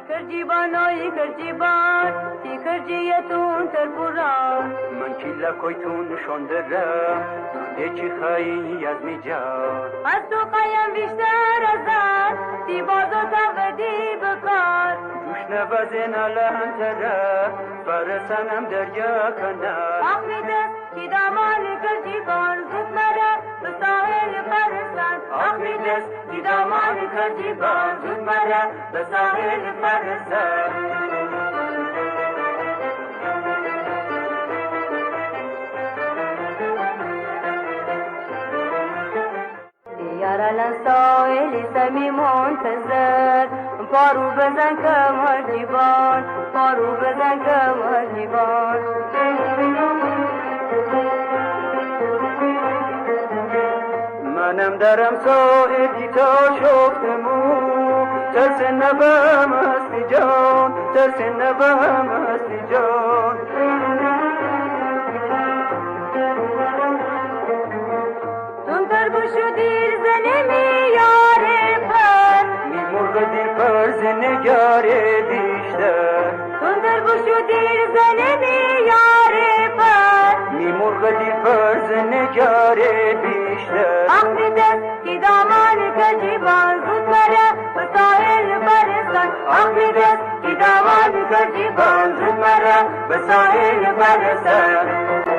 کرجیبانایی کرجیبان تی کرجیتون ترپوران من کلا کویتون شندرم تو دیچی خایی از می جان از تو قیم بیشتر ازد تی بازو تقدی بکار دوش نوازن الان تره فرسانم دریا کنار آخمی دست تی دامان کرجیبان زود مره به ساحل فرستان آخمی دست تی دامان کرجیبان زود مره به ساحل فرستان یاران ساحلی سمی منتظر پارو بزن کمر جیبان پارو بزن کمر جیبان منم درم ساحلی تا شفتمو ترس نبم هستی جان ترس نبم هستی جان تون تربوشو دیر زنمی یاره پر می مرغ دیر فرز نگار بیشتر تون تربوشو دیر زنمی یاره پر می مرغ دیر فرز نگار بیشتر آخری دست کی دامان کجیبان زود مره به ساحل فرستان آخری دست کی دامان کجیبان زود مره به ساحل فرستان